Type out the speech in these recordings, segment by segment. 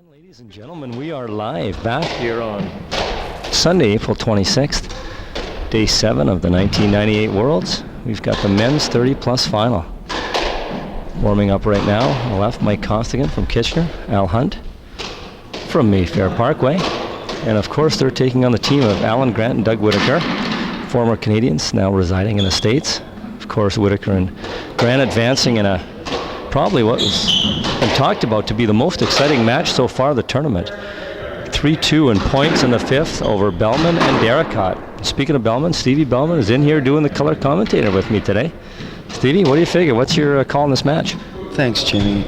And ladies and gentlemen, we are live back here on Sunday, April 26th, day 7 of the 1998 Worlds. We've got the men's 30-plus final. Warming up right now, on the left, Mike Costigan from Kitchener, Al Hunt from Mayfair Parkway. And of course, they're taking on the team of Alan Grant and Doug Whitaker, former Canadians now residing in the States. Of course, Whitaker and Grant advancing in a probably what was been talked about to be the most exciting match so far of the tournament. 3-2 in points in the fifth over Bellman and Darracott. Speaking of Bellman, Stevie Bellman is in here doing the color commentator with me today. Stevie, what do you figure? What's your call on this match? Thanks, Jimmy.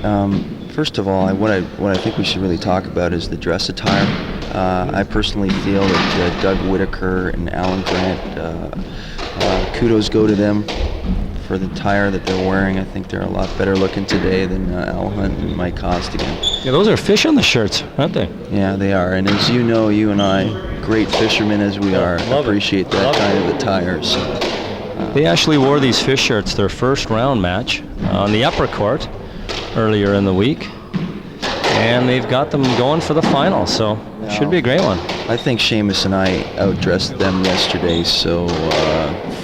First of all, what I think we should really talk about is the dress attire. I personally feel that Doug Whitaker and Alan Grant, kudos go to them for the attire that they're wearing. I think they're a lot better looking today than Al Hunt and Mike Costigan. Yeah, those are fish on the shirts, aren't they? Yeah, they are. And as you know, you and I, great fishermen as we are, appreciate that kind of attire. So, they actually wore these fish shirts their first round match on the upper court earlier in the week. And they've got them going for the final, so it should be a great one. I think Seamus and I outdressed them yesterday, so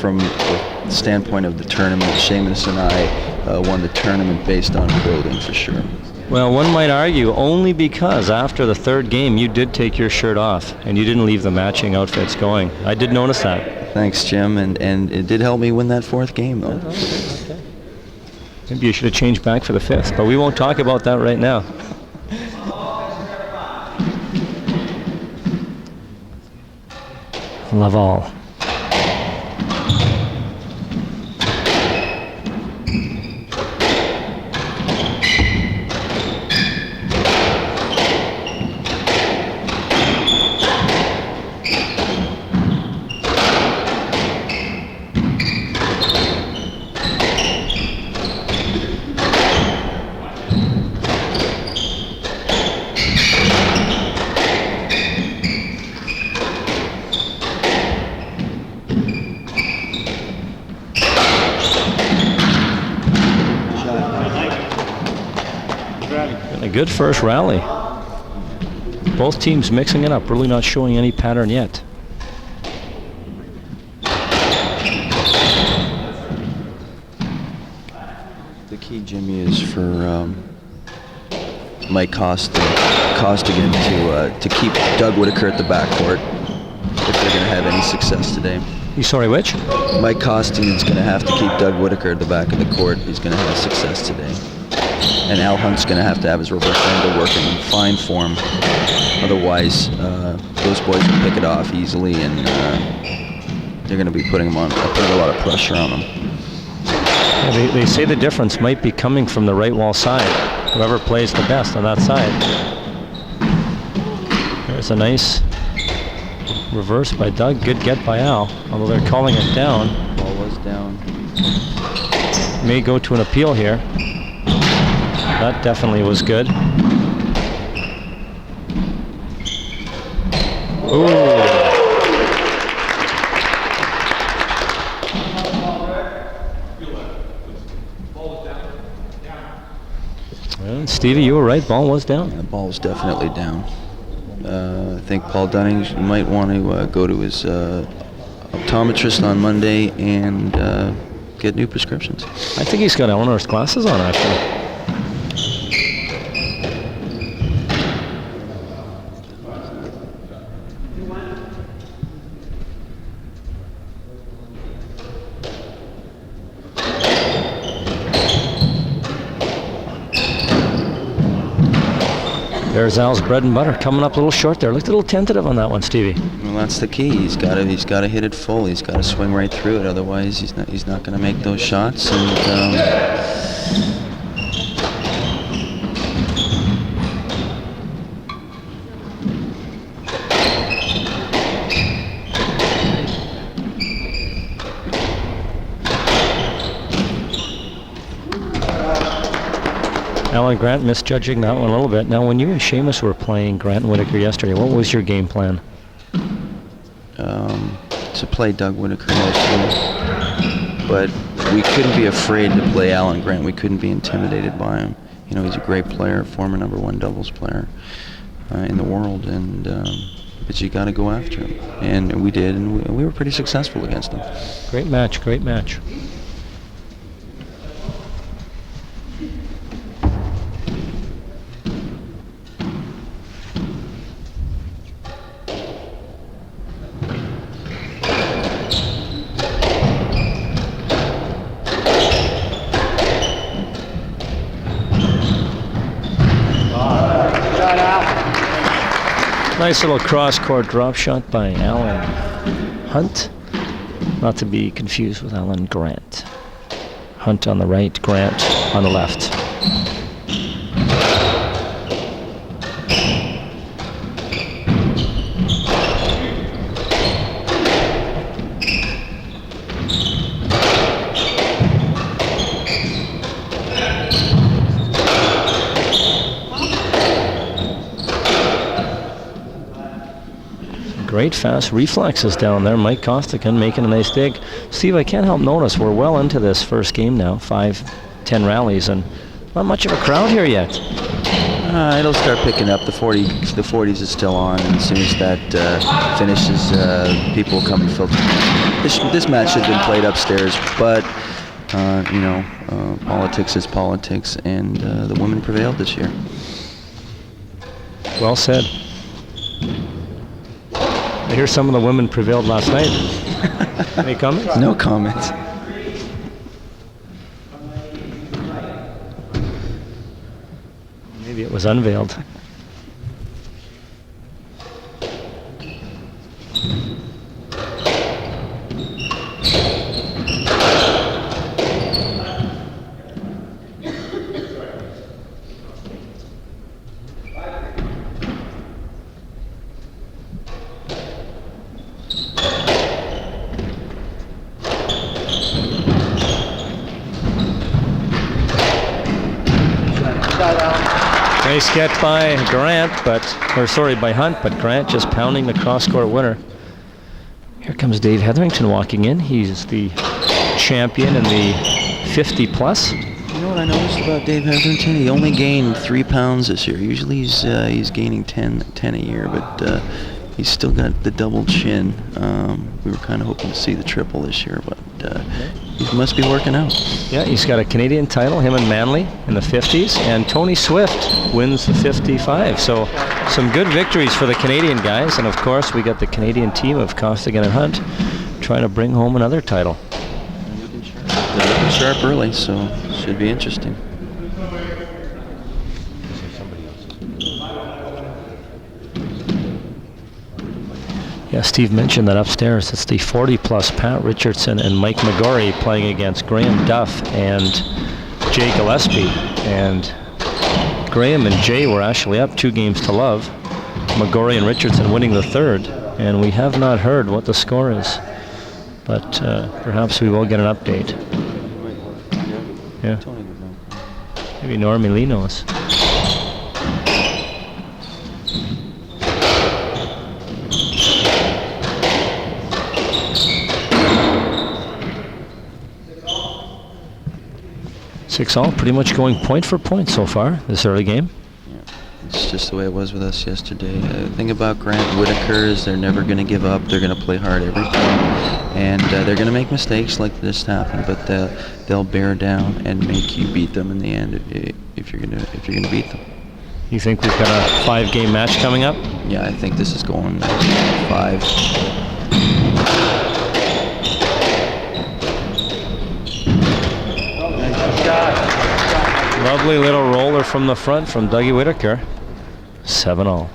from the standpoint of the tournament, Seamus and I won the tournament based on clothing for sure. Well, one might argue only because after the third game you did take your shirt off and you didn't leave the matching outfits going. I did notice that. Thanks, Jim, and it did help me win that fourth game, though. Okay. Maybe you should have changed back for the fifth, but we won't talk about that right now. Laval. A good first rally. Both teams mixing it up, really not showing any pattern yet. The key, Jimmy, is for Mike Costigan to keep Doug Whitaker at the backcourt if they're going to have any success today. You sorry, which? Mike Costigan's going to have to keep Doug Whitaker at the back of the court. He's going to have success today. And Al Hunt's going to have his reverse angle working in fine form. Otherwise, those boys will pick it off easily, and they're going to be putting a lot of pressure on them. Yeah, they say the difference might be coming from the right wall side. Whoever plays the best on that side. There's a nice reverse by Doug. Good get by Al, although they're calling it down. Ball was down. May go to an appeal here. That definitely was good. Ooh. Well, Stevie, you were right. Ball was down. Yeah, the ball was definitely down. I think Paul Dunning might want to go to his optometrist on Monday and get new prescriptions. I think he's got Eleanor's glasses on, actually. There's Al's bread and butter coming up a little short there. Looked a little tentative on that one, Stevie. Well, that's the key. He's got to hit it full. He's got to swing right through it. Otherwise, he's not going to make those shots. And Alan Grant misjudging that one a little bit. Now, when you and Seamus were playing Grant and Whitaker yesterday, what was your game plan? To play Doug Whitaker mostly, but we couldn't be afraid to play Alan Grant. We couldn't be intimidated by him. You know, he's a great player, former #1 doubles player. in the world, and but you got to go after him, and we did, and we were pretty successful against him. Great match, great match. Nice little cross-court drop shot by Alan Hunt, not to be confused with Alan Grant. Hunt on the right, Grant on the left. Great fast reflexes down there. Mike Costigan making a nice dig. Steve, I can't help notice we're well into this first game now, 5-10 rallies, and not much of a crowd here yet. It'll start picking up. The 40s is still on, and as soon as that finishes, people will come and filter. This match has been played upstairs, but politics is politics, and the women prevailed this year. Well said. I hear some of the women prevailed last night. Any comments? No comments. Maybe it was unveiled. Nice get by by Hunt, but Grant just pounding the cross-court winner. Here comes Dave Hetherington walking in. He's the champion in the 50-plus. You know what I noticed about Dave Hetherington? He only gained 3 pounds this year. Usually he's gaining 10 a year, but he's still got the double chin. We were kind of hoping to see the triple this year, but he must be working out. Yeah, he's got a Canadian title, him and Manley in the 50s, and Tony Swift wins the 55. So some good victories for the Canadian guys, and of course we got the Canadian team of Costigan and Hunt trying to bring home another title. They're looking sharp early, so should be interesting. Yeah, Steve mentioned that upstairs. It's the 40-plus Pat Richardson and Mike McGorry playing against Graham Duff and Jay Gillespie. And Graham and Jay were actually up 2-0. McGorry and Richardson winning the third. And we have not heard what the score is. But perhaps we will get an update. Yeah. Maybe Normie Lee knows. Six all, pretty much going point for point so far this early game. Yeah, it's just the way it was with us yesterday. The thing about Grant Whitaker is they're never going to give up. They're going to play hard every time, and they're going to make mistakes like this happened, but they'll bear down and make you beat them in the end if you're going to beat them. You think we've got a 5-game match coming up? Yeah, I think this is going 5. Lovely little roller from the front from Dougie Whitaker. 7-all.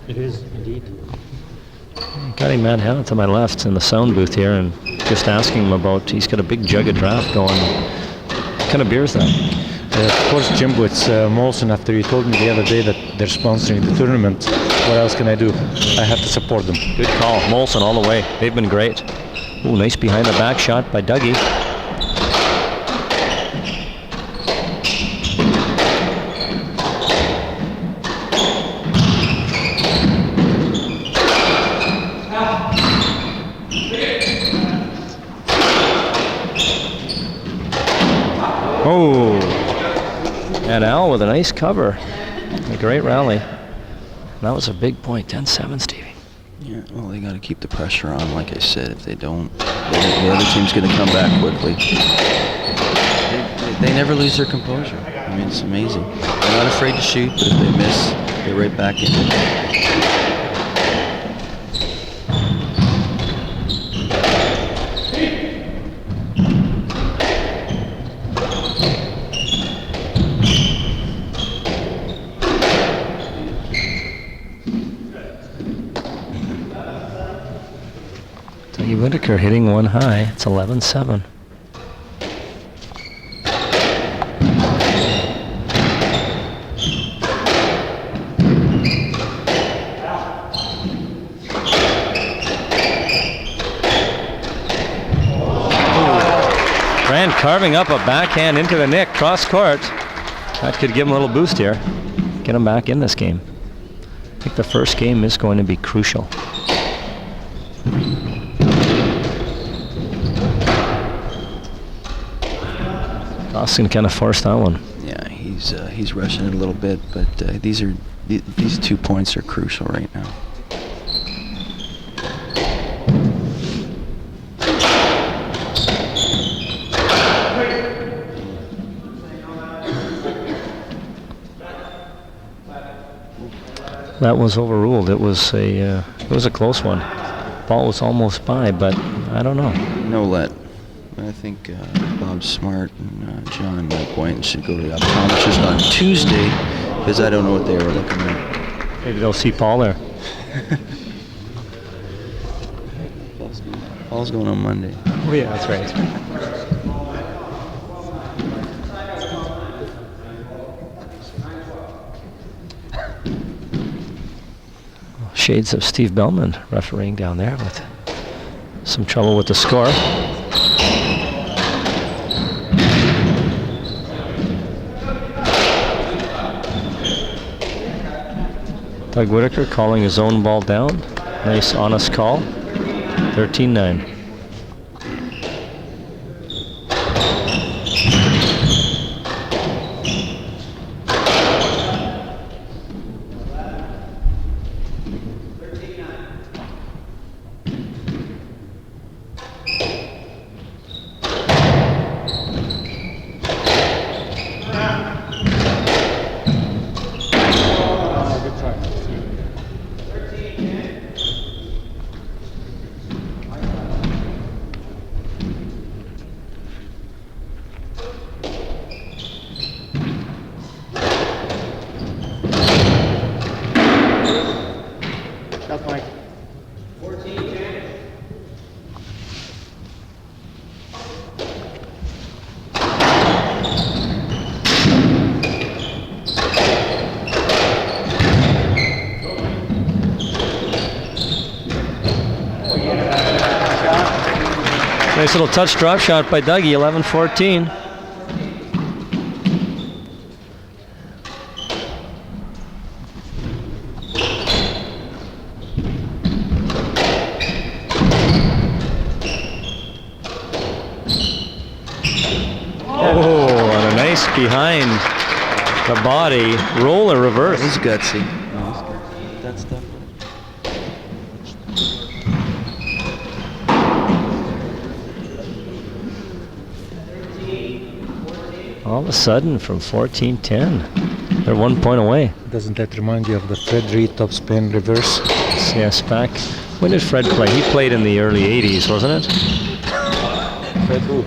It is, indeed. Got him Matt Hannah to my left in the sound booth here, and just asking him about, he's got a big jug of draft going. What kind of beer is that? Of course, Jimbo, it's Molson. After you told me the other day that they're sponsoring the tournament, what else can I do? I have to support them. Good call. Molson all the way. They've been great. Ooh, nice behind the back shot by Dougie. Oh, and Al with a nice cover. A great rally. That was a big point, 10-7, Stevie. Yeah, well, they got to keep the pressure on. Like I said, if they don't, the other team's going to come back quickly. They never lose their composure. I mean, it's amazing. They're not afraid to shoot, but if they miss, they're right back in it. Dougie Whitaker hitting one high. It's 11-7. Grant carving up a backhand into the nick, cross court. That could give him a little boost here. Get him back in this game. I think the first game is going to be crucial. Dawson kind of forced that one. Yeah, he's rushing it a little bit, but these 2 points are crucial right now. That was overruled. It was a close one. Ball was almost by, but I don't know. No let. I think Bob Smart and John Boynton should go to the optometrist on Tuesday, because I don't know what they were looking at. Maybe they'll see Paul there. Paul's going on Monday. Oh yeah, that's right. Shades of Steve Bellman refereeing down there with some trouble with the score. Doug Whitaker calling his own ball down. Nice, honest call. 13-9. Nice little touch drop shot by Dougie, 11-14. Oh, and a nice behind the body roller reverse. He's gutsy. That's tough. All of a sudden, from 14-10, they're 1 point away. Doesn't that remind you of the Fred Reed topspin reverse? Yes, back. When did Fred play? He played in the early 80s, wasn't it? Fred who?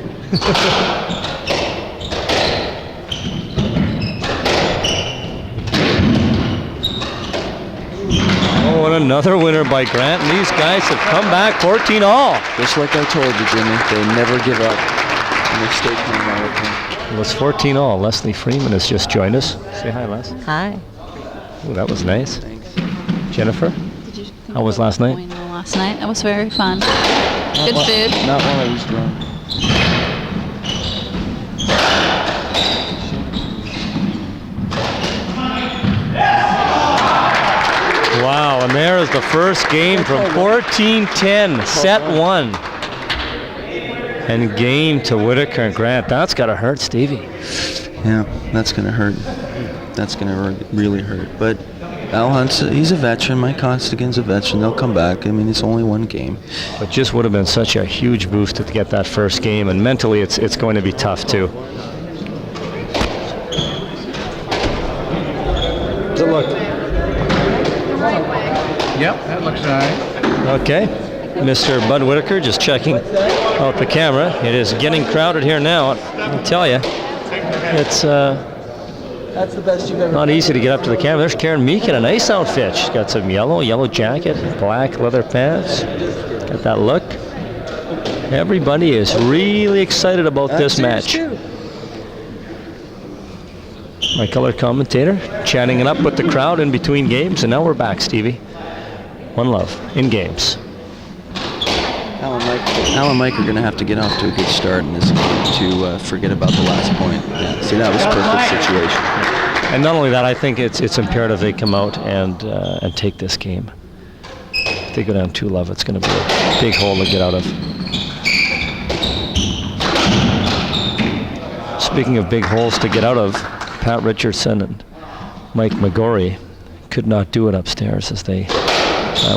another winner by Grant, and these guys have come back 14 all. Just like I told you, Jimmy, they never give up. And they stay coming out with them. Well, it's 14 all. Leslie Freeman has just joined us. Say hi, Les. Hi. Ooh, that was nice. Thanks. Jennifer? How was last night? Last night, it was very fun. Good food. Not while I was drunk. Wow, and there is the first game from 14-10, set one. And game to Whitaker and Grant. That's got to hurt, Stevie. Yeah, that's going to hurt. That's going to really hurt. But Al Hunt's, he's a veteran. Mike Costigan's a veteran. They'll come back. I mean, it's only one game. But just would have been such a huge boost to get that first game, and mentally it's going to be tough too. Good luck. Yep, that looks all right. Okay, Mr. Bud Whitaker just checking out the camera. It is getting crowded here now. I'll tell you, it's That's the best you've ever not easy to get up to the camera. There's Karen Meek in a nice outfit. She's got some yellow jacket, black leather pants. Got that look. Everybody is really excited about this match. My color commentator chatting it up with the crowd in between games, and now we're back, Stevie. One love in games. Al and Mike are going to have to get off to a good start in this game to forget about the last point. Yeah, see, that was a perfect situation. And not only that, I think it's imperative they come out and take this game. If they go down 2-love, it's going to be a big hole to get out of. Speaking of big holes to get out of, Pat Richardson and Mike McGorry could not do it upstairs as they.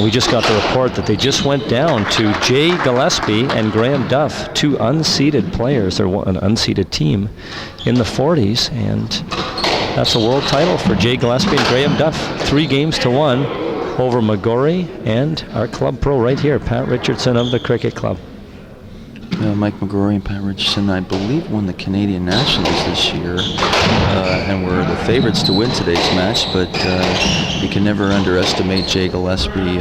We just got the report that they just went down to Jay Gillespie and Graham Duff, two unseeded players, or an unseeded team, in the 40s, and that's a world title for Jay Gillespie and Graham Duff. 3-1 over McGorry and our club pro right here, Pat Richardson of the Cricket Club. Mike McGrory and Pat Richardson, I believe, won the Canadian Nationals this year and were the favorites to win today's match, but you can never underestimate Jay Gillespie.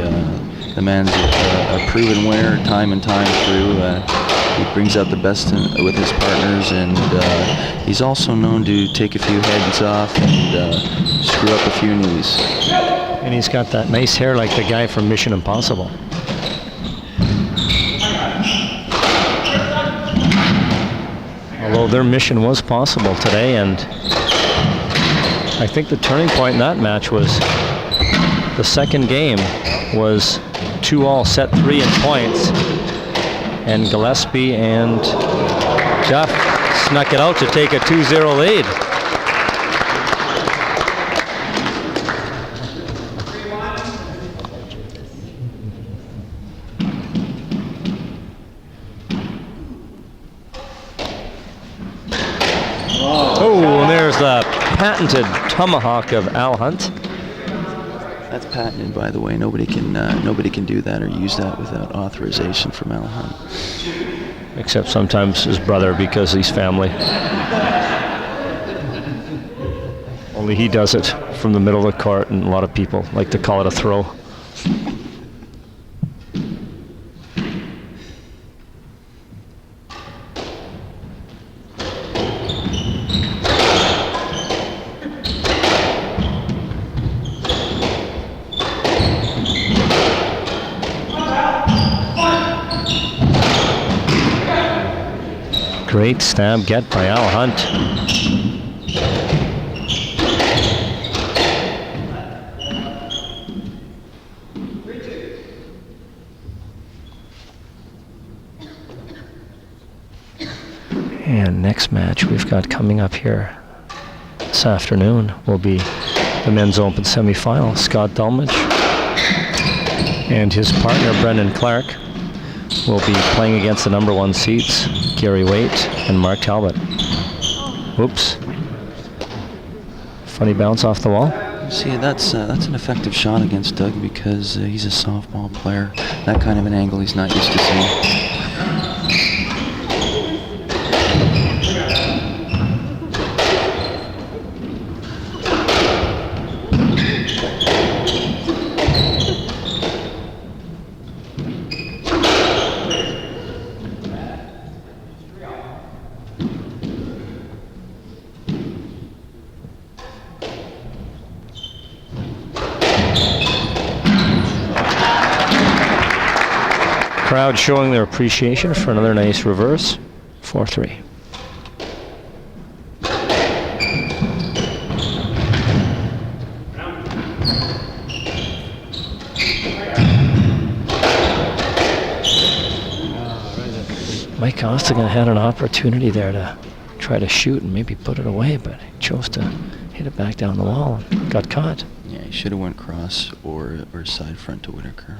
The man's a proven winner time and time through. He brings out the best with his partners, and he's also known to take a few heads off and screw up a few knees. And he's got that nice hair like the guy from Mission Impossible. Although their mission was possible today, and I think the turning point in that match was the second game was 2-all, set 3 in points, and Gillespie and Duff snuck it out to take a 2-0 lead. Oh, and there's the patented tomahawk of Al Hunt. That's patented, by the way. Nobody can do that or use that without authorization from Al Hunt. Except sometimes his brother, because he's family. Only he does it from the middle of the court, and a lot of people like to call it a throw. Great stab get by Al Hunt. And next match we've got coming up here this afternoon will be the Men's Open semifinal. Scott Dulmich and his partner Brendan Clark will be playing against the number 1 seeds, Gary Waite and Mark Talbot. Whoops. Funny bounce off the wall. See, that's an effective shot against Doug because he's a softball player. That kind of an angle he's not used to seeing. Crowd showing their appreciation for another nice reverse. 4-3. Mike Costigan had an opportunity there to try to shoot and maybe put it away, but he chose to hit it back down the wall and got caught. Yeah, he should have went cross or side front to Whitaker.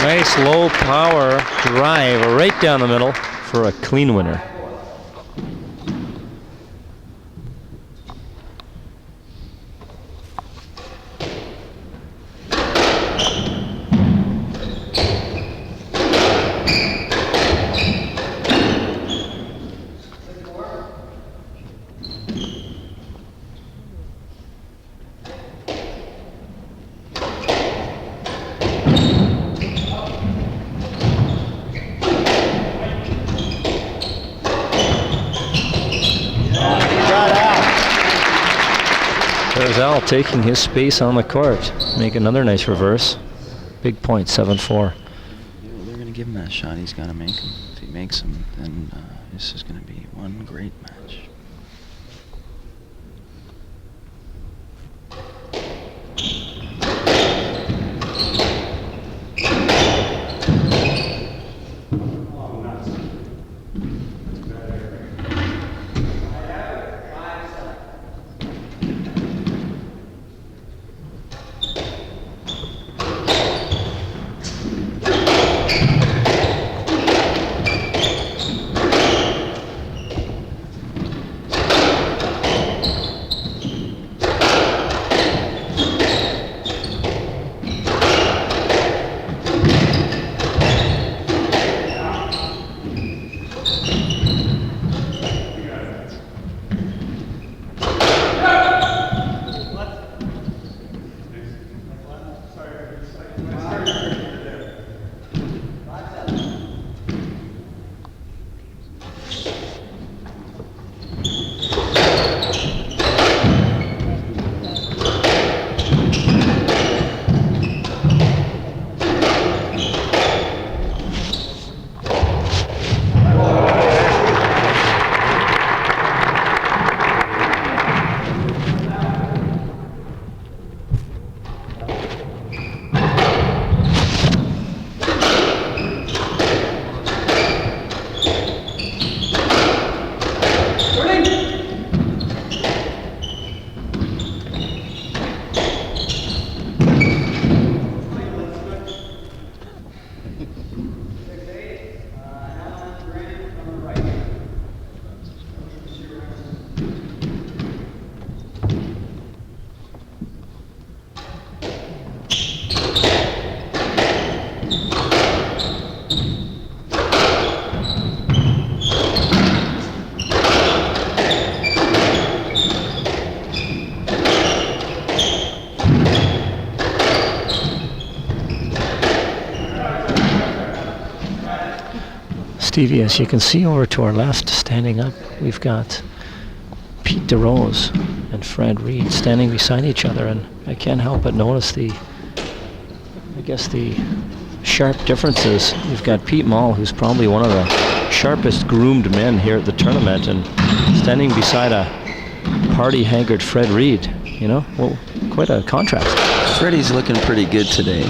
Nice low power drive right down the middle for a clean winner. There's Al taking his space on the court. Make another nice reverse. Big point, 7-4. They're going to give him that shot. He's got to make him. If he makes him, then this is going to be one great match. Stevie, as you can see over to our left, standing up, we've got Pete DeRose and Fred Reed standing beside each other, and I can't help but notice the sharp differences. You've got Pete Mall, who's probably one of the sharpest groomed men here at the tournament, and standing beside a party-hankard Fred Reed. You know, well, quite a contrast. Freddie's looking pretty good today.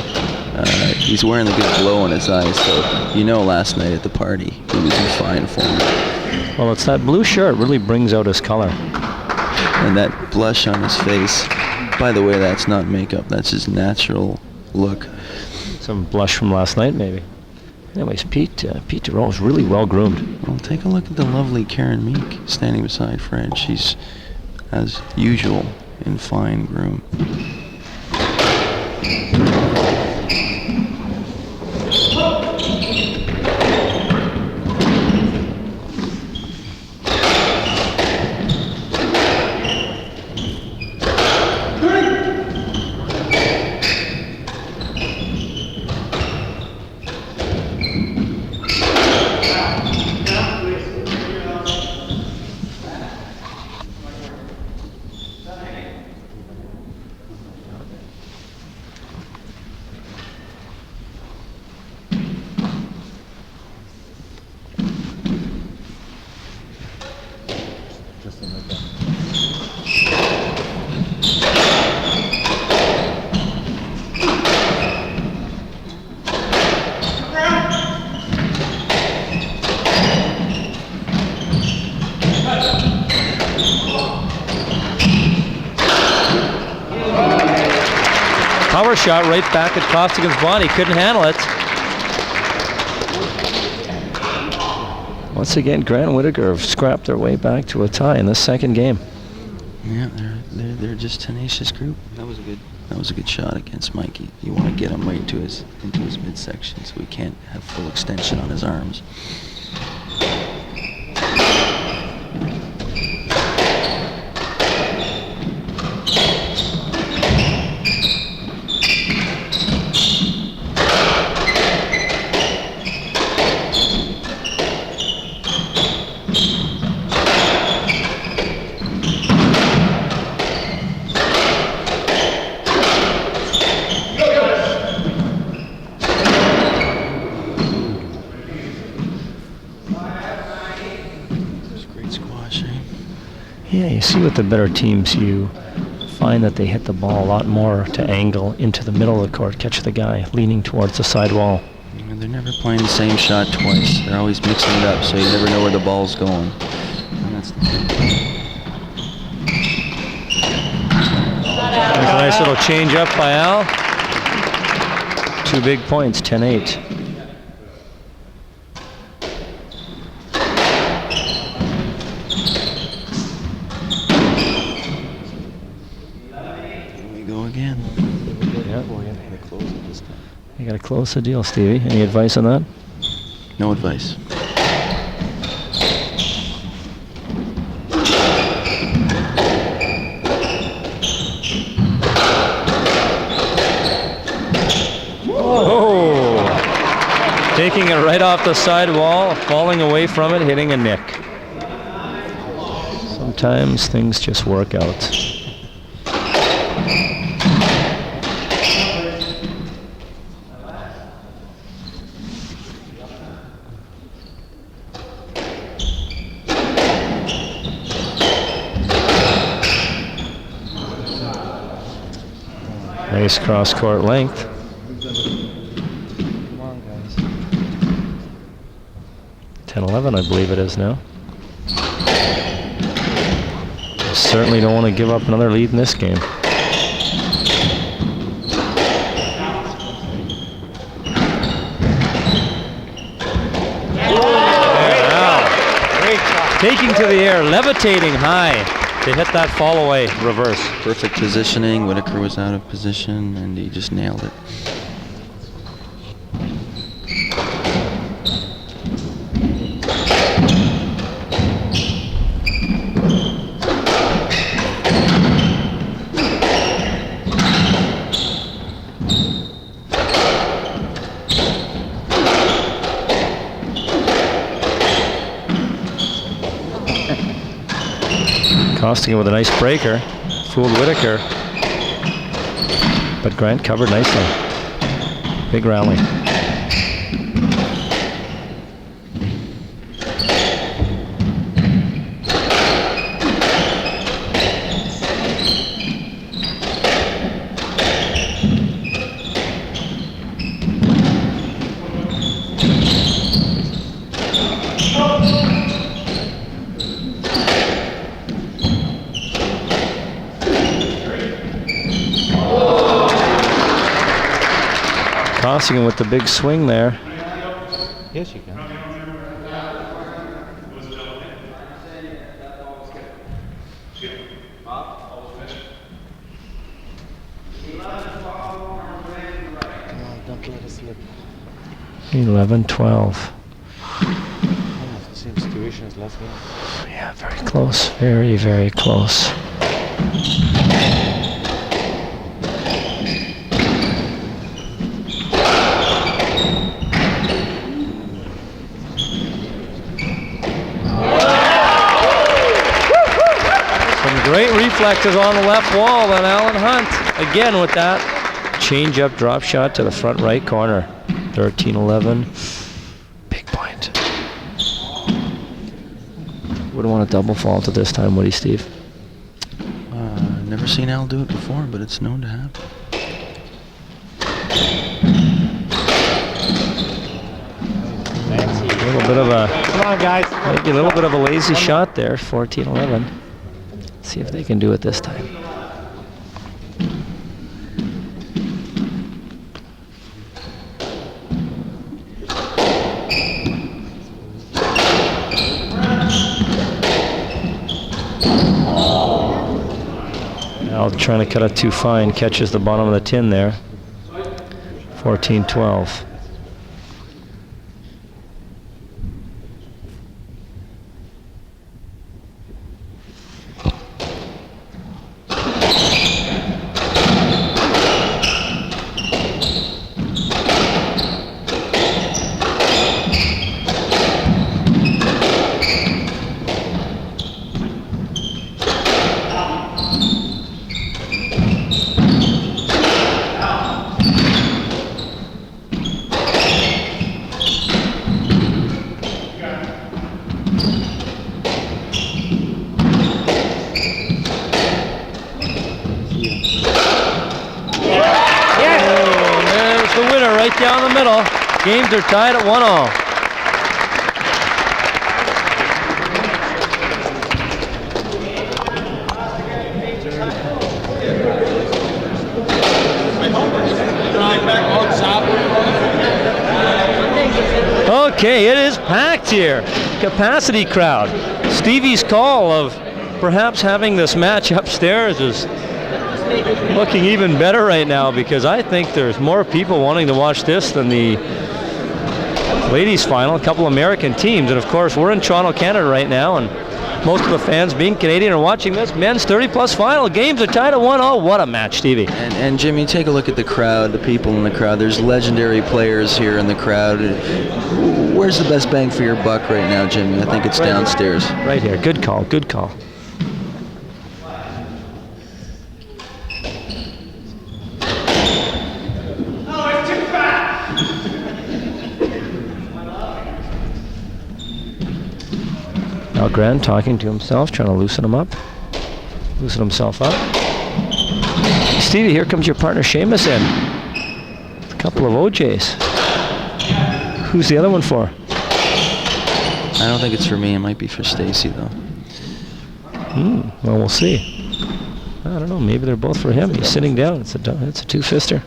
He's wearing the good glow in his eyes, so you know last night at the party he was in fine form. Well, it's that blue shirt really brings out his color. And that blush on his face, by the way, that's not makeup, that's his natural look. Some blush from last night, maybe. Anyways, Pete DeRose, really well groomed. Well, take a look at the lovely Karen Meek standing beside Fred. She's, as usual, in fine groom. power shot right back at Costigan's body. Couldn't handle it. Once again, Grant Whitaker have scrapped their way back to a tie in this second game. Yeah, they're just tenacious group. That was a good shot against Mikey. You want to get him right into his midsection, so he can't have full extension on his arms. Yeah, you see with the better teams, you find that they hit the ball a lot more to angle into the middle of the court, catch the guy leaning towards the side wall. And they're never playing the same shot twice. They're always mixing it up, so you never know where the ball's going. And that's the thing. There's a nice little change up by Al. 2 big points, 10-8. You got to close the deal, Stevie. Any advice on that? No advice. Oh! Taking it right off the side wall, falling away from it, hitting a nick. Sometimes things just work out. Nice cross-court length. Come on, guys. 10-11, I believe it is now. Certainly don't want to give up another lead in this game. Taking to the air, levitating high. They hit that fall away, reverse. Perfect positioning. Whitaker was out of position, and he just nailed it. Costigan with a nice breaker. Fooled Whitaker. But Grant covered nicely. Big rally. Costigan with the big swing there. Yes, you can. Don't let it slip. 11-12. Almost the same situation as last game. Yeah, very close. Very, very close. Great reflexes on the left wall on Alan Hunt. Again with that change-up drop shot to the front right corner. 13-11. Big point. Wouldn't want a double fault at this time, would he, Steve? Never seen Al do it before, but it's known to happen. A little bit of a, Come on, guys. maybe a little bit of a lazy shot there. 14-11. See if they can do it this time. Al trying to cut it too fine, catches the bottom of the tin there. 14-12. Down the middle. Games are tied at 1-all. Okay, it is packed here. Capacity crowd. Stevie's call of perhaps having this match upstairs is looking even better right now, because I think there's more people wanting to watch this than the ladies final. A couple American teams, and of course we're in Toronto, Canada right now, and most of the fans being Canadian are watching this men's 30-plus final. Games are tied at 1-all. What a match, Stevie. And Jimmy, take a look at the crowd, the people in the crowd. There's legendary players here in the crowd. Where's the best bang for your buck right now, Jimmy? I think it's right downstairs. Here. Right here. Good call. Good call. Al Grant talking to himself, trying to loosen himself up. Stevie, here comes your partner Seamus in. A couple of OJs. Who's the other one for? I don't think it's for me. It might be for Stacy, though. Well, we'll see. I don't know. Maybe they're both for him. He's sitting down. It's a two-fister.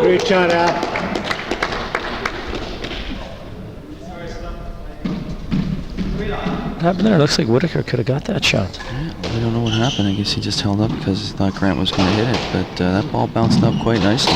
Great shot, Al. What happened there? It looks like Whitaker could have got that shot. Yeah, I don't know what happened. I guess he just held up because he thought Grant was going to hit it, but that ball bounced up quite nicely.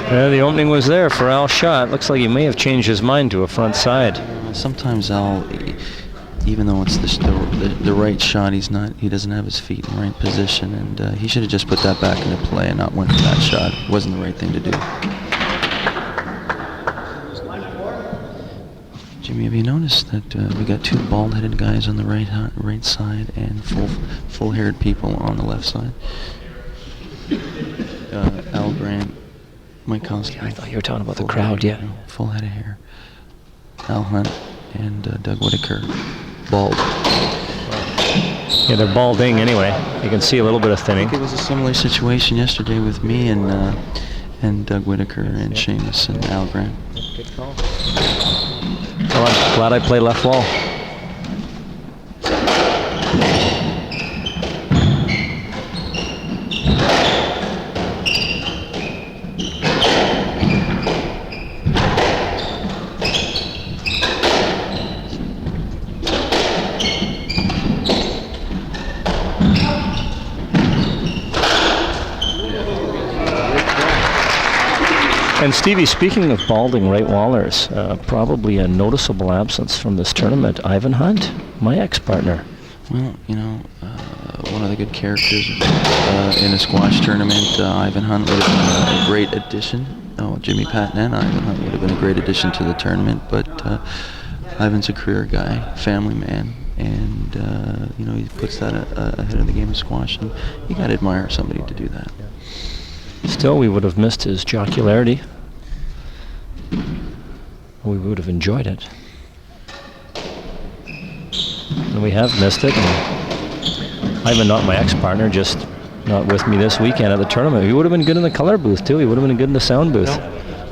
Yeah, the opening was there for Al's shot. Looks like he may have changed his mind to a front side. Sometimes Al, even though it's the right shot, he doesn't have his feet in the right position, and he should have just put that back into play and not went for that shot. It wasn't the right thing to do. Jimmy, have you noticed that we got two bald-headed guys on the right side and full-haired people on the left side? Al Grant, Mike Constable. I thought you were talking about the crowd, yeah. Full head of hair. Al Hunt and Doug Whitaker, bald. Yeah, they're balding anyway. You can see a little bit of I thinning. think it was a similar situation yesterday with me and Doug Whitaker and Seamus and Al Grant. Good call. Well, I'm glad I play left wall. And Stevie, speaking of balding right wallers, probably a noticeable absence from this tournament, Ivan Hunt, my ex-partner. Well, one of the good characters in a squash tournament, Ivan Hunt would have been a great addition. Oh, Jimmy Patton and Ivan Hunt would have been a great addition to the tournament, but Ivan's a career guy, family man, and he puts that ahead of the game of squash, and you got to admire somebody to do that. Still, we would have missed his jocularity. We would have enjoyed it. And we have missed it. And Ivan, not my ex-partner, just not with me this weekend at the tournament. He would have been good in the color booth, too. He would have been good in the sound booth.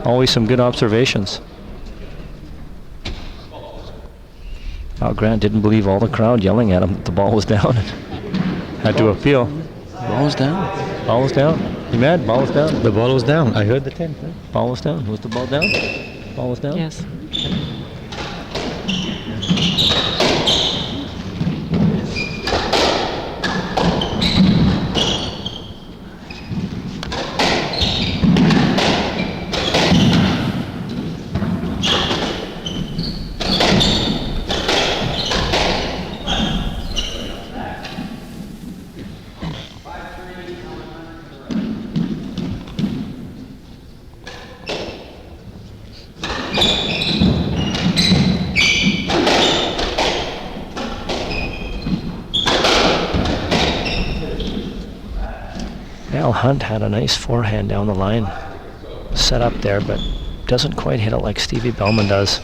Always some good observations. Al Grant didn't believe all the crowd yelling at him that the ball was down and had to appeal. Ball was down. Ball was down. You mad? Ball was down. The ball was down. I heard the 10. Ball was down. Was the ball down? Ball was down? Yes. Al Hunt had a nice forehand down the line, set up there, but doesn't quite hit it like Stevie Bellman does.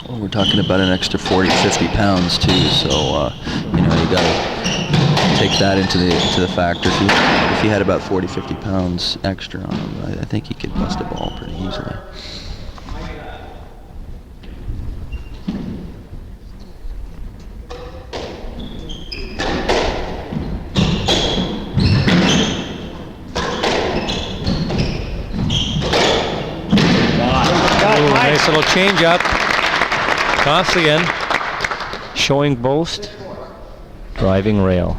Well, we're talking about an extra 40, 50 pounds too, so you got to take that into the factor. If he had about 40, 50 pounds extra on him, I think he could bust a ball pretty easily. Nice little change up. Toss again. Showing boast. Driving rail.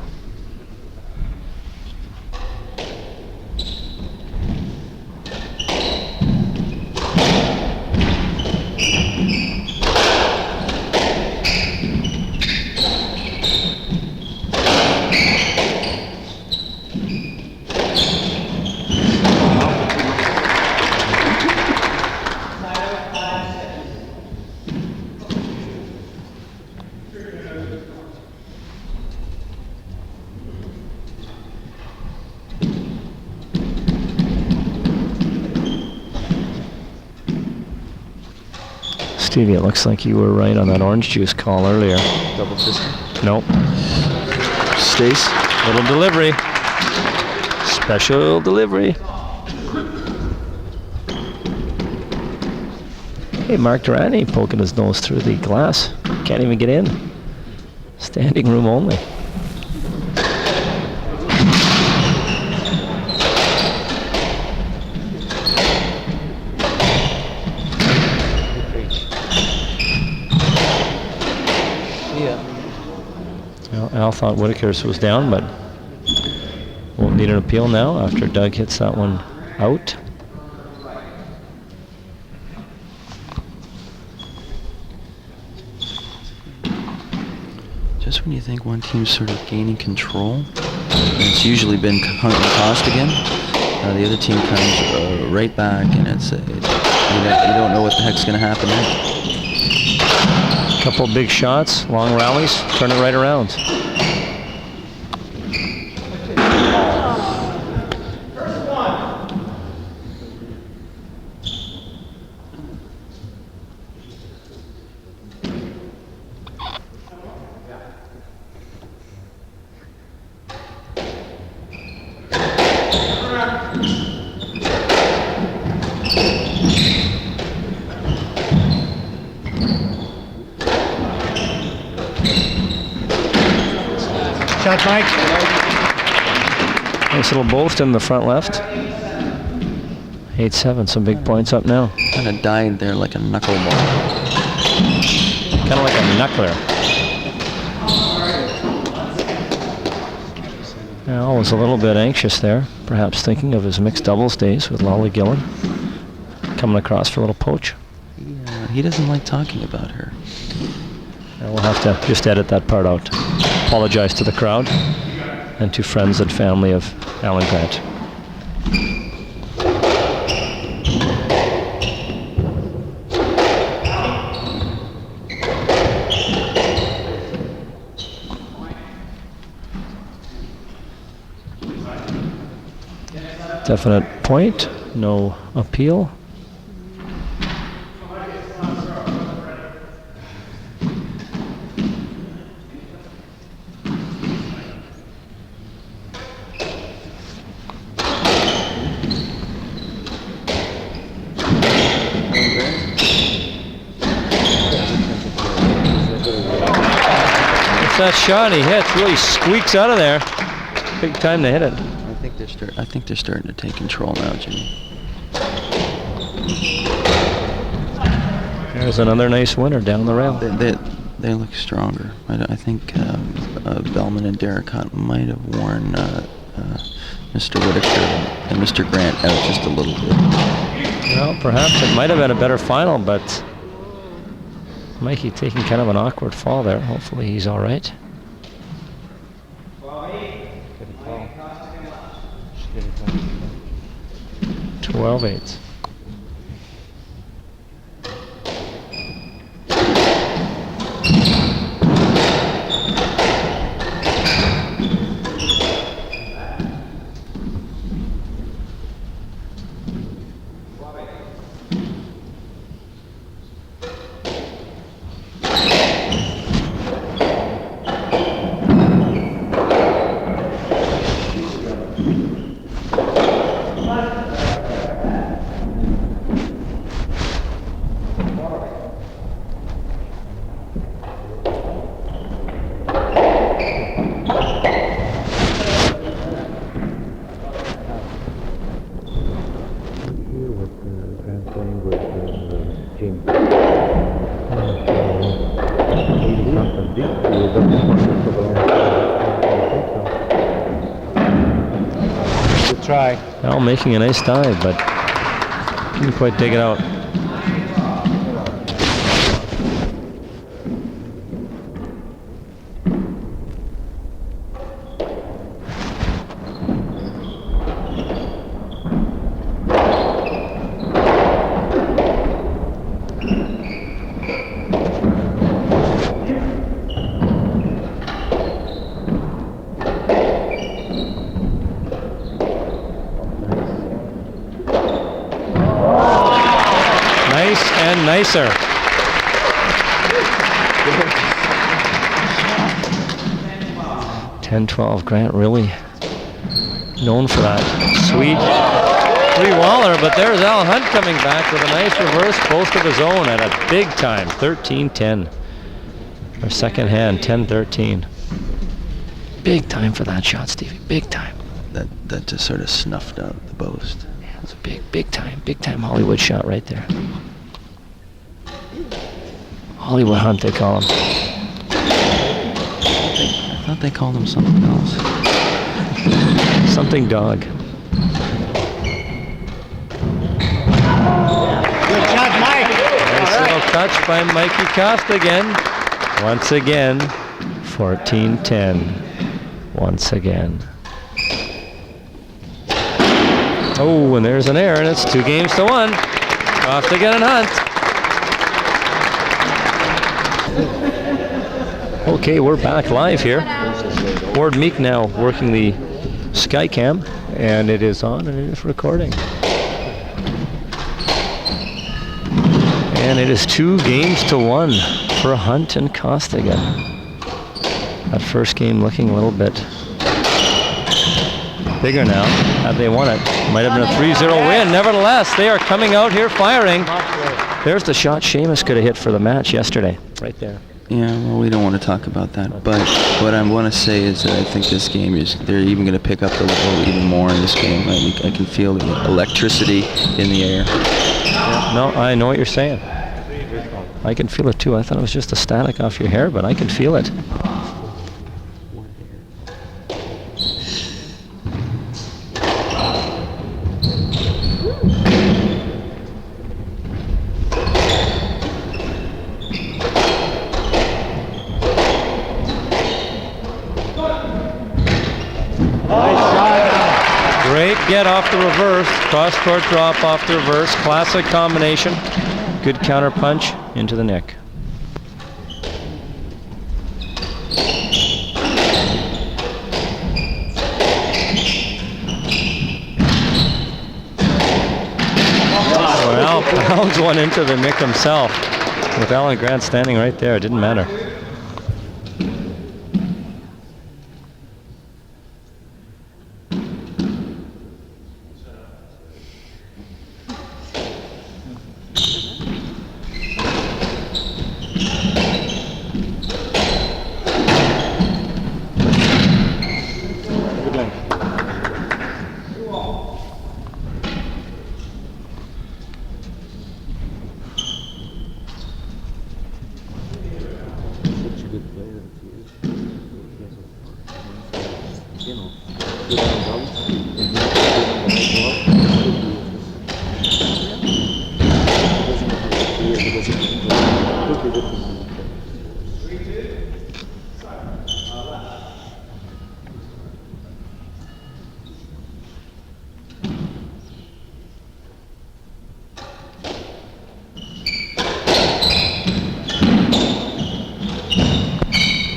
Stevie, it looks like you were right on that orange juice call earlier. Double fisting? Nope. Stace? Little delivery. Special delivery. Hey, Mark Durrani poking his nose through the glass. Can't even get in. Standing room only. Al thought Whitaker's was down, but won't need an appeal now after Doug hits that one out. Just when you think one team's sort of gaining control, it's usually been Hunt and Costigan. The other team comes right back, and you don't know what the heck's going to happen next. Couple big shots, long rallies, turn it right around. Shot, Mike. Nice little boast in the front left. 8-7, some big points up now. Kind of died there like a knuckleball. Kind of like a knuckler. Al was a little bit anxious there, perhaps thinking of his mixed doubles days with Lolly Gillen. coming across for a little poach. He doesn't like talking about her. And we'll have to just edit that part out. Apologize to the crowd and to friends and family of Alan Grant. Definite point, no appeal. That shot he hits really squeaks out of there. Big time to hit it. I think they're starting to take control now, Jimmy. There's another nice winner down the rail. They look stronger. I think Bellman and Derek Hunt might have worn Mr. Whitaker and Mr. Grant out just a little bit. Well, perhaps it might have been a better final, but Mikey taking kind of an awkward fall there. Hopefully he's all right. 12-8. Try. Al making a nice dive, but couldn't quite dig it out. Nicer. .10-12. Grant really known for that sweet three-waller, but there's Al Hunt coming back with a nice reverse post of his own at a big time, 13-10. Our second hand, 10-13. Big time for that shot, Stevie. Big time. That just sort of snuffed out the boast. Yeah, it's a big time Hollywood shot right there. Hollywood Hunt, they call him. I thought they called him something else. Something dog. Good shot, Mike. Nice little touch by Mikey Costigan. Once again, 14-10. Once again. Oh, and there's an error, and it's 2-1. Costigan and Hunt. Okay, we're back live here. Ward Meek now working the Skycam, and it is on and it is recording. And it is 2-1 for Hunt and Costigan. That first game looking a little bit bigger now. Had they won it, might have been a 3-0 win. Nevertheless, they are coming out here firing. There's the shot Seamus could have hit for the match yesterday, right there. Yeah, well, we don't want to talk about that. But what I want to say is that I think this game they're even going to pick up the level even more in this game. I can feel the electricity in the air. Yeah, no, I know what you're saying. I can feel it too. I thought it was just a static off your hair, but I can feel it. Nice shot. Great get off the reverse. Cross-court drop off the reverse. Classic combination. Good counter punch into the neck. Well, pounds one into the nick himself. With Alan Grant standing right there, it didn't matter.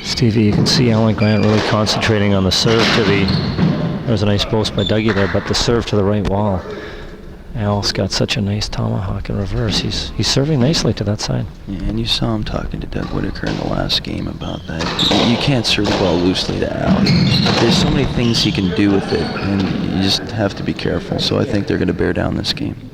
Stevie, you can see Alan Grant really concentrating on the serve to the... There's a nice post by Dougie there, but the serve to the right wall. Al's got such a nice tomahawk in reverse. He's serving nicely to that side. Yeah, and you saw him talking to Doug Whitaker in the last game about that. You can't serve the ball loosely to Al. There's so many things he can do with it, and you just have to be careful. So I think they're going to bear down this game.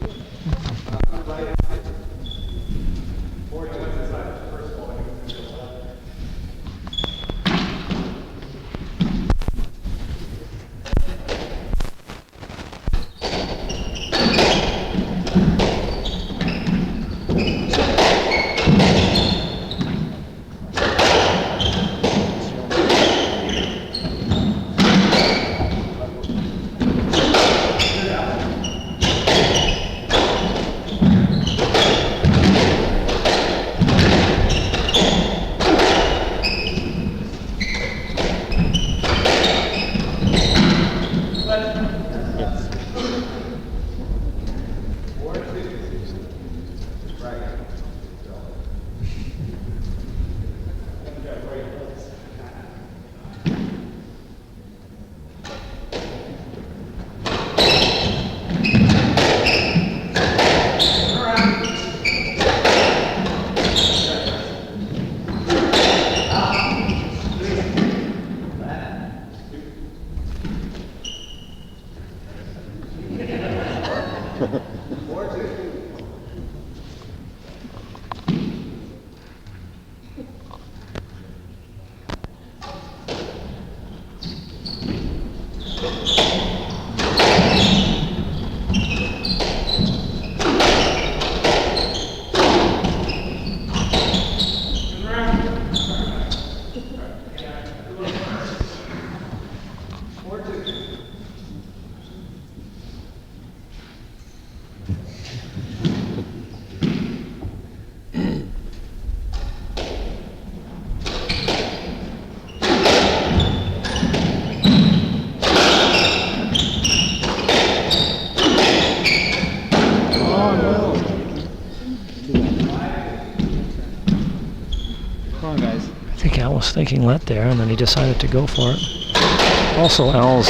Thinking let there, and then he decided to go for it. Also, Al's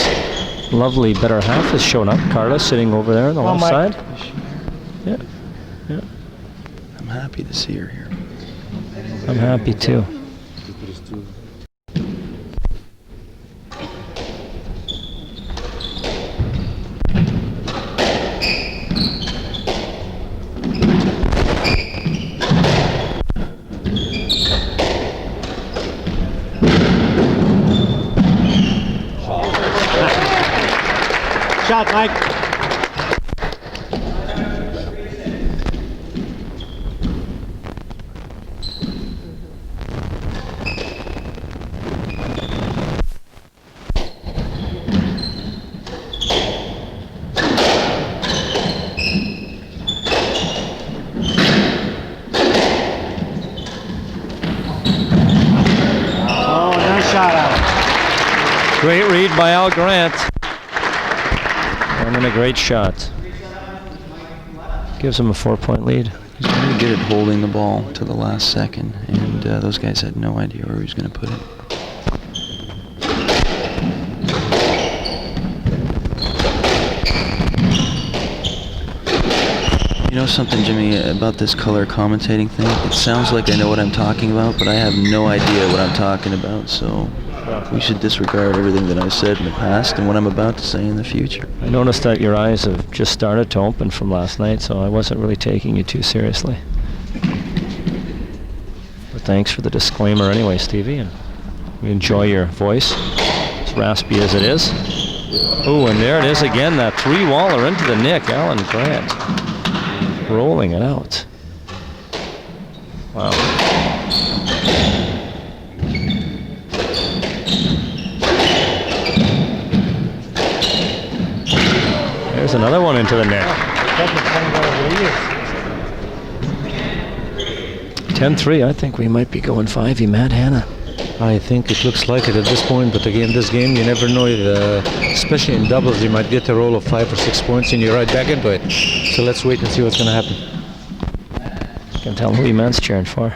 lovely better half has shown up. Carla sitting over there on the left side. Yeah, yeah. I'm happy to see her here. I'm happy too. Shot, Mike. Great read lead by Al Grant. And then a great shot. Gives him a 4-point lead. He's very good at holding the ball to the last second, and those guys had no idea where he was going to put it. You know something, Jimmy, about this color commentating thing? It sounds like I know what I'm talking about, but I have no idea what I'm talking about, so we should disregard everything that I said in the past and what I'm about to say in the future. I noticed that your eyes have just started to open from last night, so I wasn't really taking you too seriously. But thanks for the disclaimer anyway, Stevie, and we enjoy your voice, as raspy as it is. Oh, and there it is again, that three-waller into the nick, Alan Grant. Rolling it out. Wow. There's another one into the net. 10-3. I think we might be going 5-y, Matt Hanna. I think it looks like it at this point, but again, this game, you never know. Especially in doubles, you might get a roll of 5 or 6 points and you're right back into it. So let's wait and see what's going to happen. You can tell who Eman's cheering for.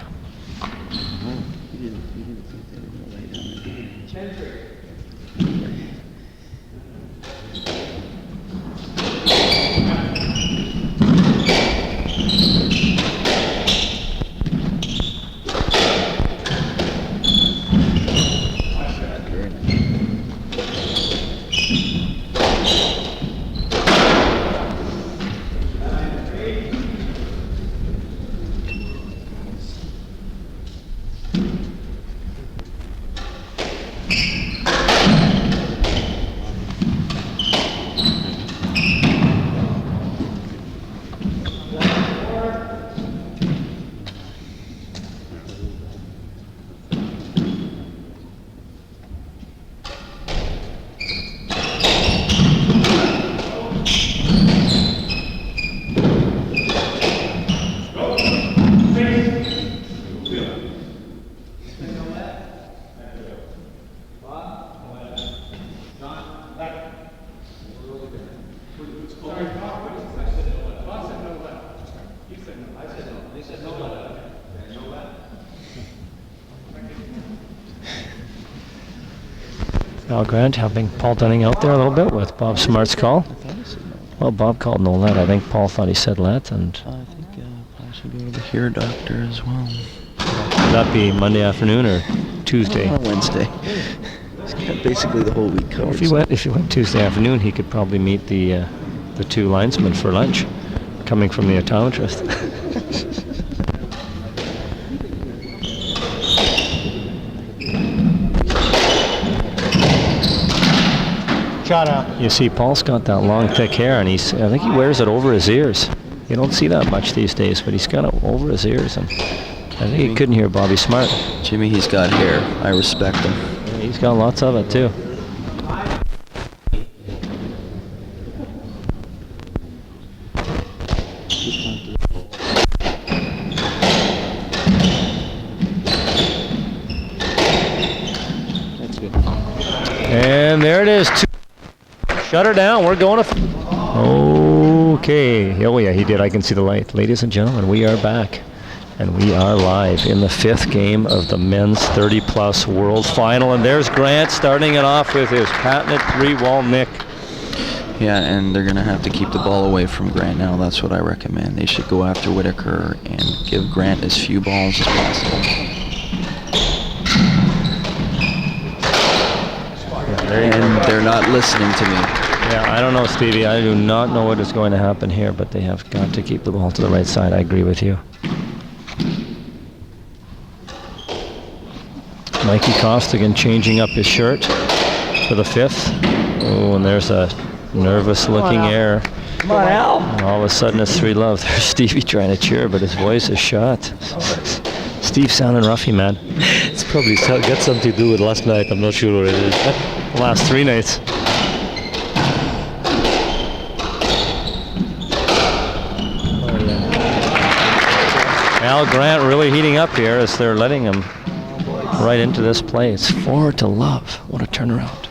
Al Grant helping Paul Dunning out there a little bit with Bob Smart's call. Well, Bob called no let. I think Paul thought he said let, and I think Paul should be able to hear doctor as well. would that be Monday afternoon or Tuesday? Wednesday. He's got basically the whole week covered. If he went Tuesday afternoon, he could probably meet the two linesmen for lunch, coming from the optometrist. Shot out. You see, Paul's got that long, thick hair, and I think he wears it over his ears. You don't see that much these days, but he's got it over his ears, and I think he couldn't hear Bobby Smart. Jimmy, he's got hair. I respect him. Yeah, he's got lots of it, too. And there it is. Shut her down. We're going to... Okay. Oh, yeah, he did. I can see the light. Ladies and gentlemen, we are back. And we are live in the 5th game of the men's 30-plus World Final. And there's Grant starting it off with his patented three-wall nick. Yeah, and they're going to have to keep the ball away from Grant now. That's what I recommend. They should go after Whitaker and give Grant as few balls as possible. And they're not listening to me. Yeah, I don't know, Stevie. I do not know what is going to happen here, but they have got to keep the ball to the right side. I agree with you. Mikey Costigan changing up his shirt for the 5th. Oh, and there's a nervous-looking air. Come on, Al. And all of a sudden, it's 3-love. There's Stevie trying to cheer, but his voice is shot. Steve sounding roughy, man. It's probably got something to do with last night. I'm not sure what it is. The last 3 nights. Al Grant really heating up here as they're letting him right into this play. It's 4-love. What a turnaround.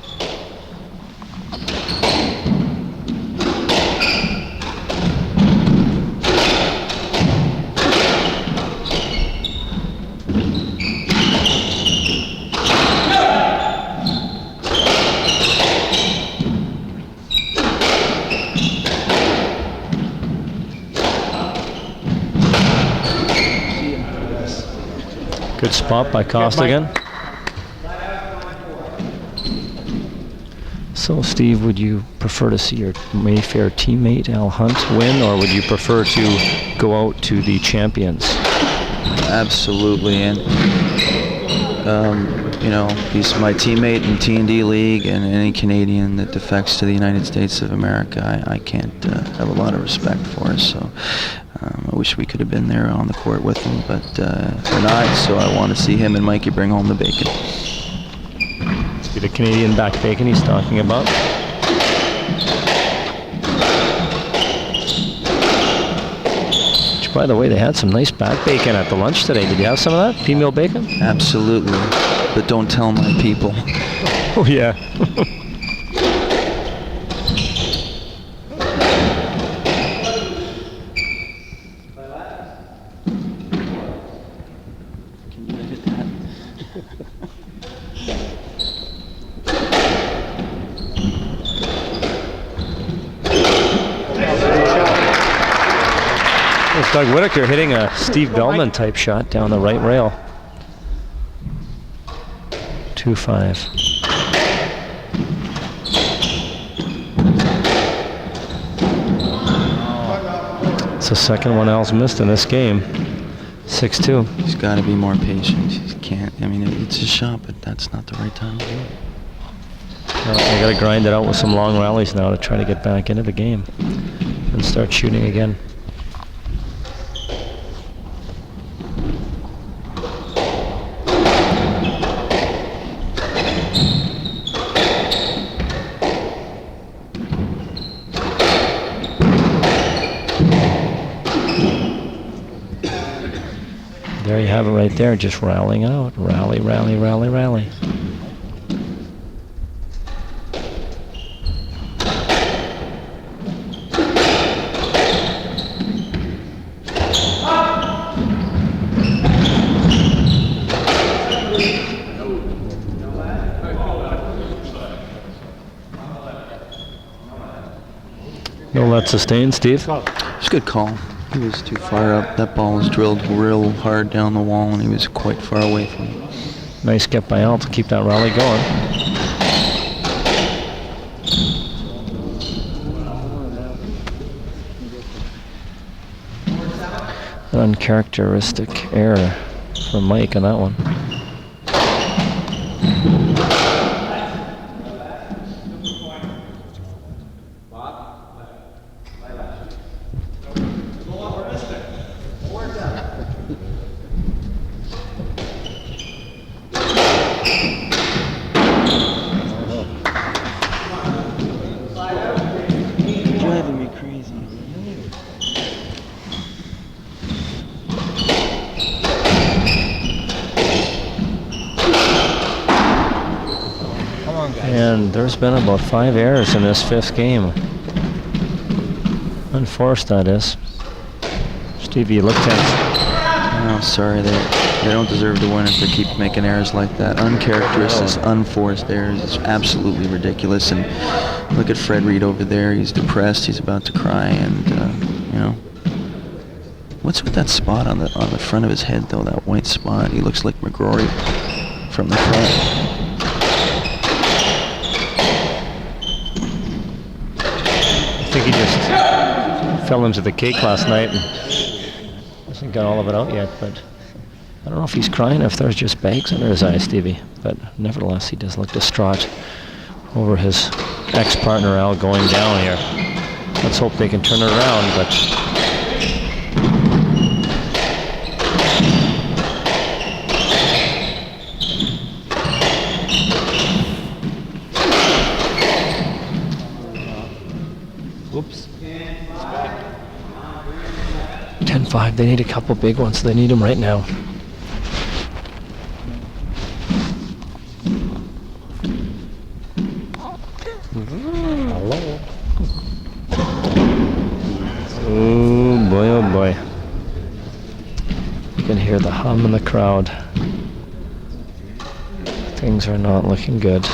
Good spot by Costigan. So, Steve, would you prefer to see your Mayfair teammate Al Hunt win, or would you prefer to go out to the champions? Absolutely, and you know, he's my teammate in T&D League, and any Canadian that defects to the United States of America, I can't have a lot of respect for. So I wish we could have been there on the court with him, but we're not. So I want to see him and Mikey bring home the bacon. Must be the Canadian back bacon he's talking about. Which, by the way, they had some nice back bacon at the lunch today. Did you have some of that? Female bacon? Absolutely, but don't tell my people. Oh, yeah. Can you edit that? There's Doug Whitaker hitting a Steve Bellman type shot down the right rail. 2-5. It's the second one Al's missed in this game. 6-2. He's got to be more patient. He can't. I mean, it's a shot, but that's not the right time to do it. They got to grind it out with some long rallies now to try to get back into the game and start shooting again. There you have it right there, just rallying out. Rally, rally, rally, rally. No let sustain, Steve. It's a good call. He was too far up. That ball was drilled real hard down the wall, and he was quite far away from it. Nice get by Al to keep that rally going. An uncharacteristic error from Mike on that one. Driving me crazy. And there's been about 5 errors in this 5th game. Unforced, that is. Stevie, you look tense. Oh, sorry. They don't deserve to win if they keep making errors like that. Uncharacteristic, unforced errors. It's absolutely ridiculous. And look at Fred Reed over there. He's depressed. He's about to cry. And you know, what's with that spot on the front of his head though? That white spot. He looks like McGrory from the front. I think he just fell into the cake last night and hasn't got all of it out yet, but I don't know if he's crying, if there's just bags under his eyes, Stevie. But nevertheless, he does look distraught over his ex-partner Al going down here. Let's hope they can turn it around, but Oops. 10-5, they need a couple big ones. They need them right now. Hello. Oh boy, oh boy. You can hear the hum in the crowd. Things are not looking good.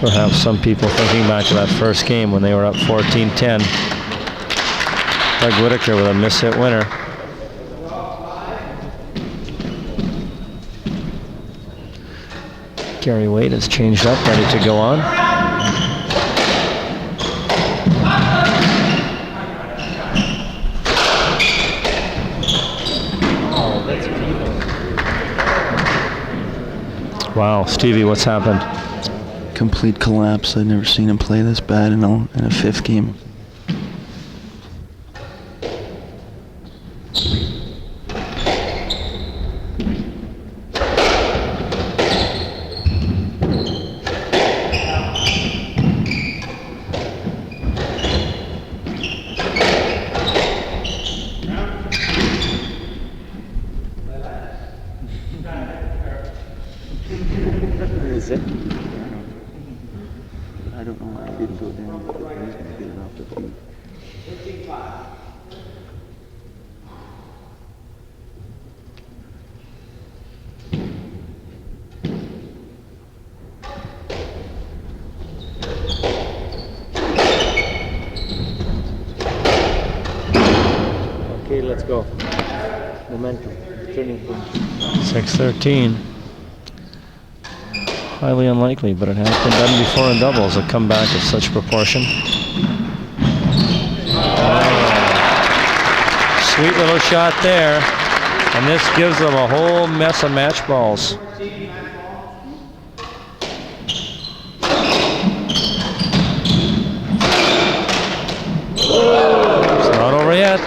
Perhaps some people thinking back to that first game when they were up 14-10. Doug Whitaker with a miss-hit winner. Gary Waite has changed up, ready to go on. Wow, Stevie, what's happened? Complete collapse. I've never seen him play this bad in a fifth game. Is it? I don't know why I didn't go down, but he's going to get it off the tee. Okay, let's go. Momentum. Turning point. 6-13. Highly unlikely, but it has been done before in doubles, a comeback of such proportion. Sweet little shot there, and this gives them a whole mess of match balls. It's not over yet.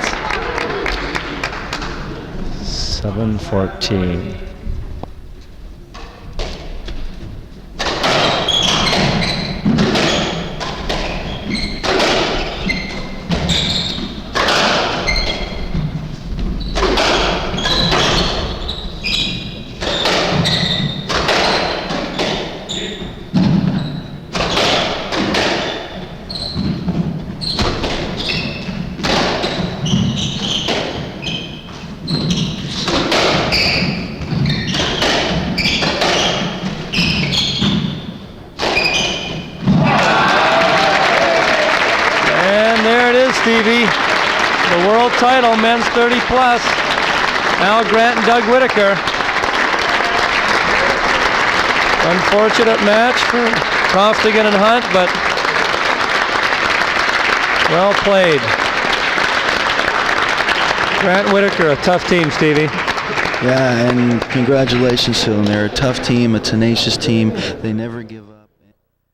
7-14. Stevie, the world title, men's 30 plus. Al Grant and Doug Whitaker. Unfortunate match for Costigan and Hunt, but well played. Grant Whitaker, a tough team, Stevie. Yeah, and congratulations to them. They're a tough team, a tenacious team. They never give up.